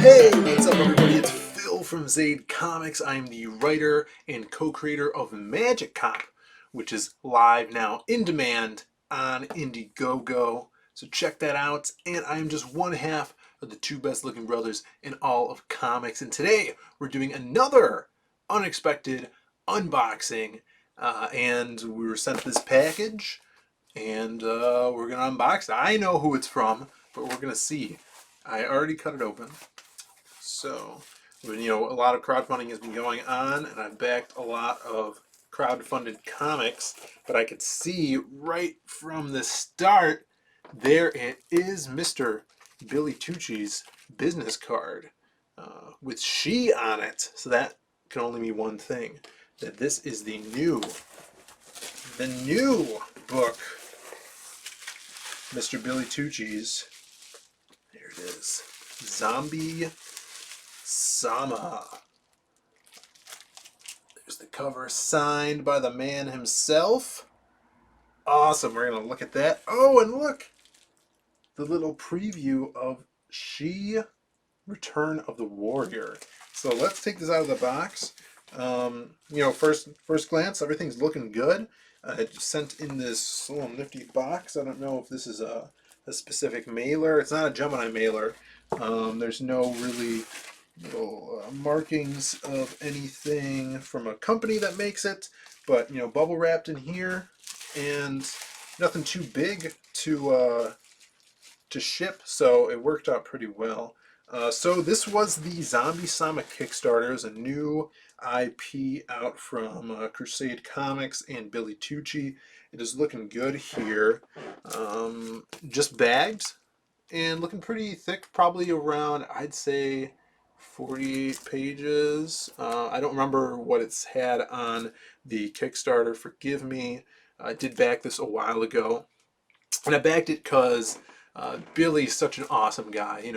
Hey, what's up everybody? It's Phil from Zaid Comics. I'm the writer and co-creator of Magic Cop, which is live now in demand on Indiegogo. So check that out. And I'm just one half of the two best looking brothers in all of comics. And today we're doing another unexpected unboxing. And we were sent this package and we're going to unbox it. I know who it's from, but we're going to see. I already cut it open. So, a lot of crowdfunding has been going on, and I've backed a lot of crowdfunded comics, but I could see right from the start, there it is, Mr. Billy Tucci's business card with she on it. So that can only mean one thing, that this is the new book, Mr. Billy Tucci's. There it is. Zombie Sama. There's the cover signed by the man himself. Awesome. We're going to look at that. Oh, and look. The little preview of She Return of the Warrior. So let's take this out of the box. First glance, everything's looking good. It's sent in this little nifty box. I don't know if this is a specific mailer. It's not a Gemini mailer. There's no really little markings of anything from a company that makes it, but bubble wrapped in here, and nothing too big to ship, so it worked out pretty well. So this was the Zombie Sama Kickstarter. It was a new IP out from Crusade Comics and Billy Tucci. It is looking good here. Just bagged and looking pretty thick, probably around, I'd say, 48 pages. I don't remember what it's had on the Kickstarter. Forgive me. I did back this a while ago. And I backed it because Billy's such an awesome guy.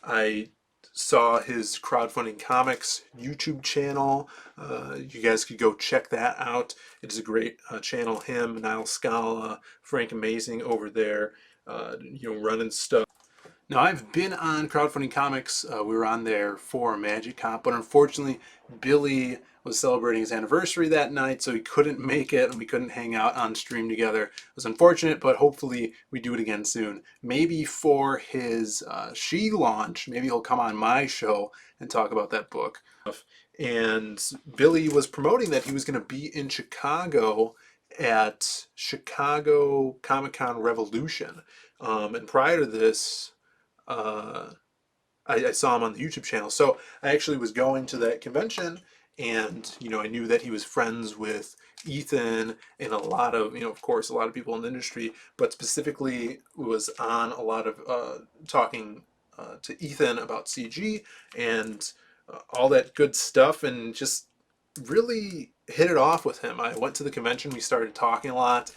I saw his crowdfunding comics YouTube channel. You guys could go check that out. It is a great channel. Him, Niall Scala, Frank Amazing over there, running stuff. Now, I've been on Crowdfunding Comics. We were on there for Magic Cop, but unfortunately, Billy was celebrating his anniversary that night, so he couldn't make it, and we couldn't hang out on stream together. It was unfortunate, but hopefully we do it again soon. Maybe for his She launch, maybe he'll come on my show and talk about that book. And Billy was promoting that he was going to be in Chicago at Chicago Comic-Con Revolution. And prior to this, I saw him on the YouTube channel. So I actually was going to that convention, and I knew that he was friends with Ethan and a lot of, of course, a lot of people in the industry, but specifically was on a lot of talking to Ethan about CG and all that good stuff, and just really hit it off with him. I went to the convention, we started talking a lot,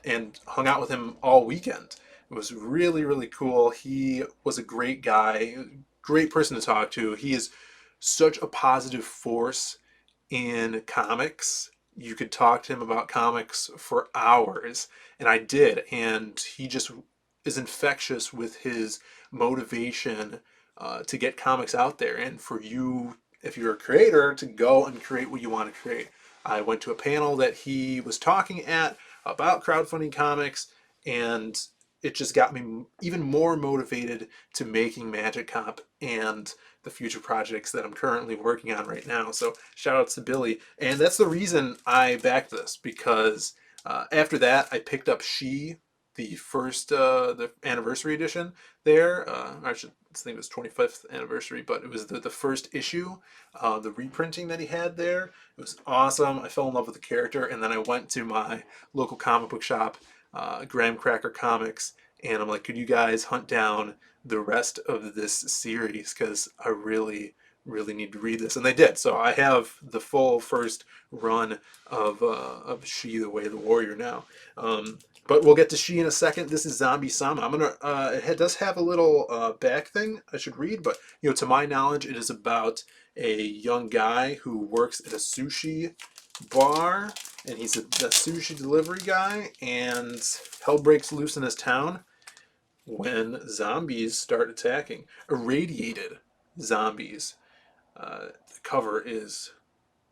and hung out with him all weekend. It was really, really cool. He was a great guy, great person to talk to. He is such a positive force in comics. You could talk to him about comics for hours, and I did. And he just is infectious with his motivation to get comics out there, and for you, if you're a creator, to go and create what you want to create. I went to a panel that he was talking at about crowdfunding comics, and it just got me even more motivated to making Magic Cop and the future projects that I'm currently working on right now. So shout outs to Billy. And that's the reason I backed this, because after that I picked up She, the first, the anniversary edition there. I think it was 25th anniversary, but it was the first issue, the reprinting that he had there. It was awesome. I fell in love with the character, and then I went to my local comic book shop, Graham Cracker Comics, and I'm like, could you guys hunt down the rest of this series, because I really need to read this. And they did. So I have the full first run of She, the Way of the Warrior now. But we'll get to She in a second. This is Zombie Sama. I'm gonna. It does have a little back thing I should read, but to my knowledge, it is about a young guy who works at a sushi bar, and he's a sushi delivery guy, and hell breaks loose in his town when zombies start attacking. Irradiated zombies. The cover is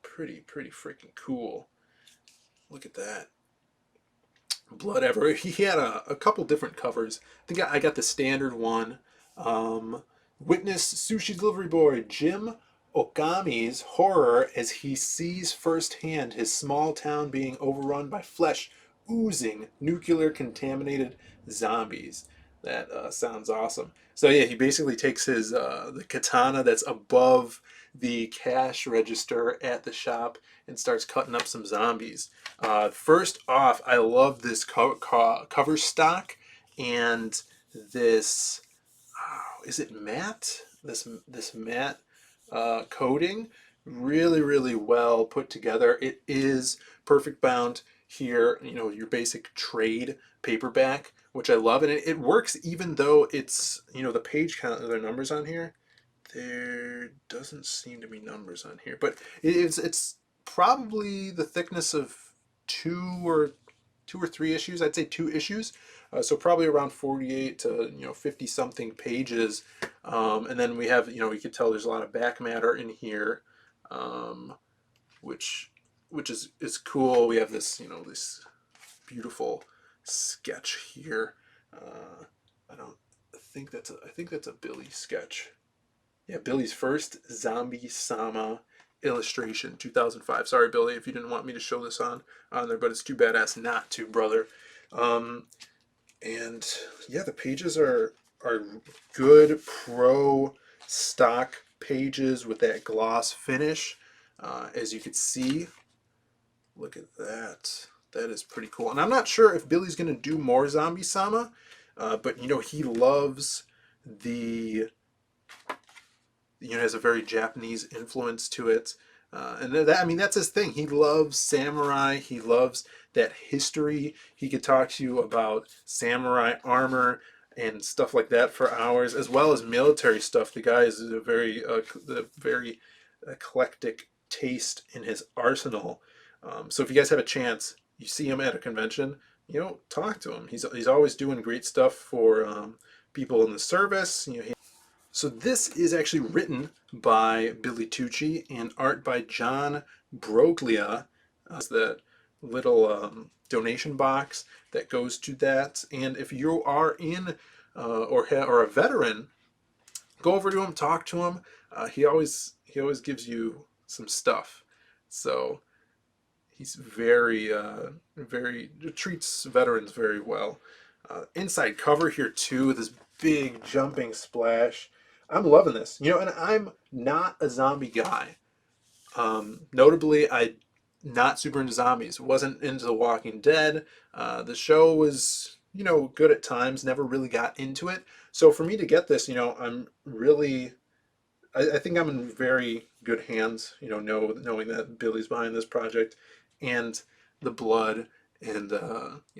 pretty freaking cool. Look at that. Blood everywhere. He had a couple different covers. I think I got the standard one. Um, Witness Sushi Delivery Boy Jim Okami's horror as he sees firsthand his small town being overrun by flesh oozing nuclear contaminated zombies. That sounds awesome. So yeah, he basically takes his the katana that's above the cash register at the shop and starts cutting up some zombies. First off, I love this cover stock and this. Oh, is it matte? This matte coating, really well put together. It is perfect bound here. You know, your basic trade paperback, which I love, and it works even though it's, you know, the page count. Are there numbers on here? There doesn't seem to be numbers on here, but it's probably the thickness of two or two or three issues. I'd say two issues, so probably around 48 to 50 something pages. And then we have, you can tell there's a lot of back matter in here, um, which is cool. We have this this beautiful sketch here. I don't I think that's a Billy sketch. Yeah, Billy's first Zombie Sama illustration, 2005. Sorry, Billy, if you didn't want me to show this on there, but it's too badass not to, brother. Um, and yeah, the pages are good pro stock pages with that gloss finish. As you can see, look at that. That is pretty cool. And I'm not sure if Billy's going to do more Zombie Sama, but he loves the has a very Japanese influence to it. And I mean, that's his thing. He loves samurai. He loves that history. He could talk to you about samurai armor and stuff like that for hours, as well as military stuff. The guy is a very eclectic taste in his arsenal. So if you guys have a chance, you see him at a convention, talk to him. He's always doing great stuff for people in the service. So this is actually written by Billy Tucci and art by John Broglia. That little donation box that goes to that. And if you are in or a veteran, go over to him, talk to him. He always gives you some stuff. So he's very treats veterans very well. Inside cover here too, this big jumping splash. I'm loving this, and I'm not a zombie guy. Notably, I not super into zombies. Wasn't into The Walking Dead. The show was, good at times. Never really got into it. So for me to get this, I'm really, I think I'm in very good hands. Knowing that Billy's behind this project, and the blood and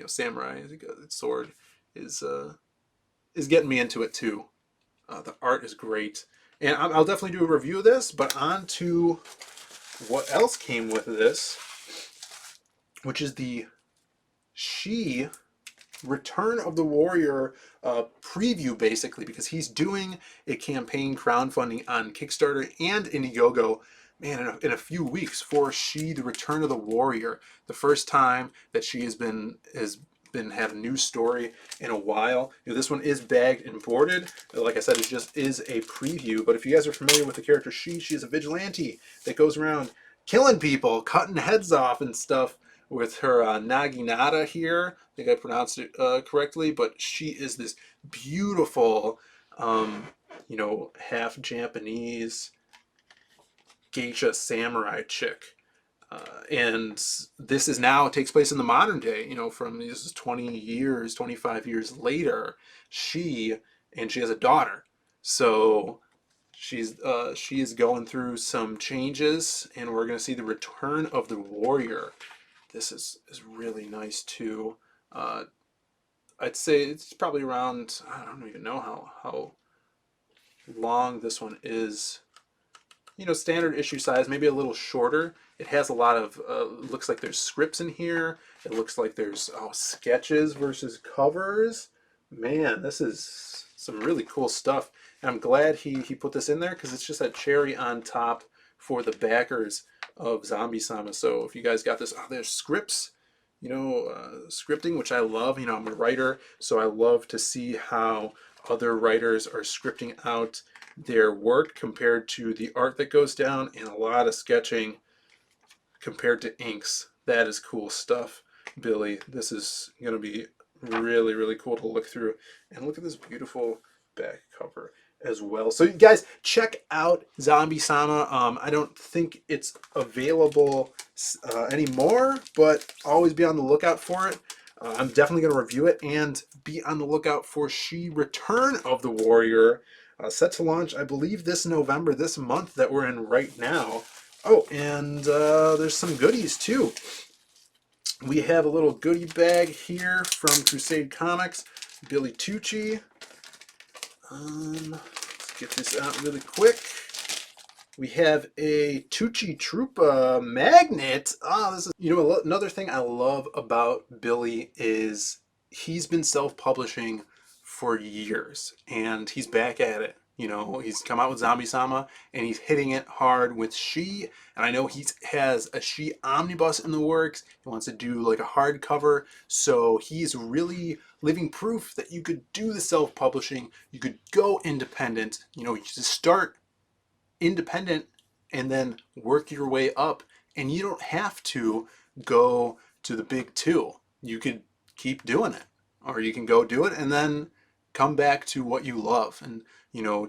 samurai sword is getting me into it too. The art is great. And I'll definitely do a review of this, but on to what else came with this, which is the She Return of the Warrior preview, basically, because he's doing a campaign crowdfunding on Kickstarter and Indiegogo, man, in a few weeks for She, the Return of the Warrior. The first time that she has had a new story in a while. This one is bagged and boarded. Like I said, it just is a preview. But if you guys are familiar with the character she is a vigilante that goes around killing people, cutting heads off and stuff with her naginata here. I think I pronounced it correctly, but she is this beautiful, half Japanese geisha samurai chick. And this is now takes place in the modern day, from this is 20 years, 25 years later. She has a daughter. So she is going through some changes, and we're going to see the return of the warrior. This is really nice too. I'd say it's probably around, I don't even know how long this one is. Standard issue size, maybe a little shorter. It has a lot of, looks like there's scripts in here. It looks like there's sketches versus covers. Man, this is some really cool stuff. And I'm glad he put this in there because it's just a cherry on top for the backers of Zombie Sama. So if you guys got this, oh, there's scripts, scripting, which I love. I'm a writer, so I love to see how other writers are scripting out their work compared to the art that goes down, and a lot of sketching compared to inks. That is cool stuff, Billy. This is going to be really, really cool to look through. And look at this beautiful back cover as well. So you guys, check out Zombie Sama. I don't think it's available anymore, but always be on the lookout for it. I'm definitely going to review it, and be on the lookout for She Return of the Warrior, set to launch, I believe, this November, this month that we're in right now. Oh, and there's some goodies too. We have a little goodie bag here from Crusade Comics, Billy Tucci. Let's get this out really quick. We have a Tucci Troopa magnet. This is, another thing I love about Billy is he's been self-publishing for years, and he's back at it. He's come out with Zombie Sama, and he's hitting it hard with She. And I know he has a She omnibus in the works. He wants to do like a hardcover. So he's really living proof that you could do the self-publishing. You could go independent. You just start independent and then work your way up. And you don't have to go to the big two. You could keep doing it. Or you can go do it and then come back to what you love, and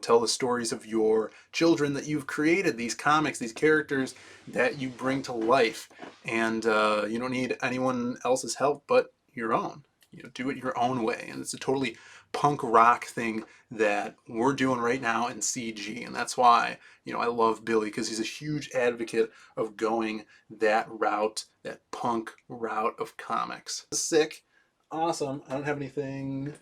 tell the stories of your children that you've created, these comics, these characters that you bring to life. And you don't need anyone else's help but your own. Do it your own way. And it's a totally punk rock thing that we're doing right now in CG. And that's why I love Billy, because he's a huge advocate of going that route, that punk route of comics. Sick. Awesome. I don't have anything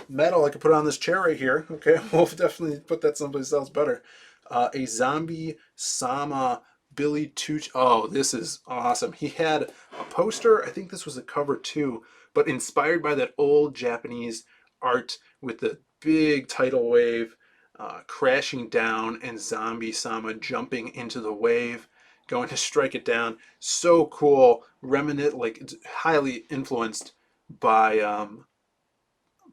metal I could put on this chair right here. Okay, we'll definitely put that someplace else better. A Zombie Sama Billy Tucci. Oh, this is awesome. He had a poster. I think this was a cover too, but inspired by that old Japanese art with the big tidal wave crashing down, and Zombie Sama jumping into the wave, going to strike it down. So cool. Reminiscent, like highly influenced by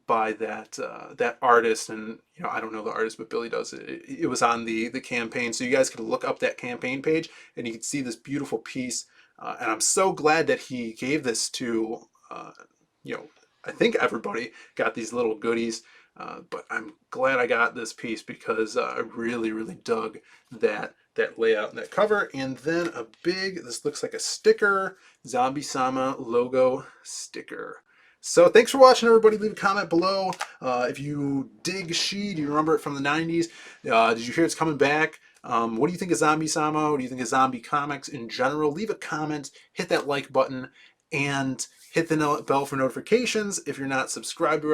that artist. And I don't know the artist, but Billy does. It was on the campaign, so you guys could look up that campaign page and you could see this beautiful piece. And I'm so glad that he gave this to I think everybody got these little goodies, but I'm glad I got this piece because I really, really dug that layout and that cover. And then this looks like a sticker, Zombie Sama logo sticker. So thanks for watching, everybody. Leave a comment below. If you dig She, do you remember it from the 90s? Did you hear it's coming back? What do you think of Zombie Sama? What do you think of zombie comics in general? Leave a comment, hit that like button, and hit the bell for notifications. If you're not subscribed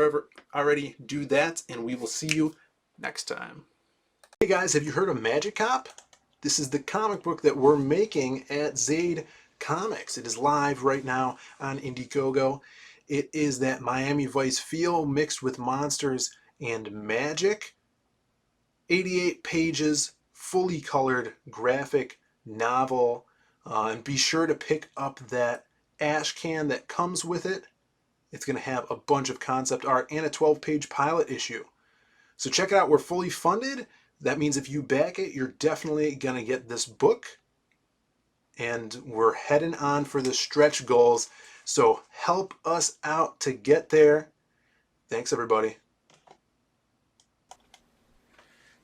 already, do that, and we will see you next time. Hey guys, have you heard of Magic Cop? This is the comic book that we're making at Zaid Comics. It is live right now on Indiegogo. It is that Miami Vice feel mixed with monsters and magic. 88 pages, fully colored graphic novel. And be sure to pick up that ash can that comes with it. It's going to have a bunch of concept art and a 12-page pilot issue. So check it out. We're fully funded. That means if you back it, you're definitely going to get this book. And we're heading on for the stretch goals. So help us out to get there. Thanks, everybody.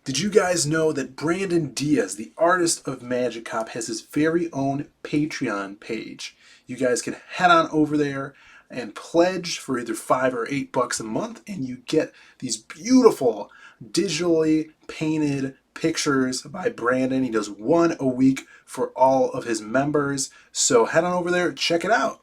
Did you guys know that Brandon Diaz, the artist of Magic Cop, has his very own Patreon page? You guys can head on over there and pledge for either $5 or $8 a month, and you get these beautiful digitally painted pictures by Brandon. He does one a week for all of his members. So head on over there, check it out.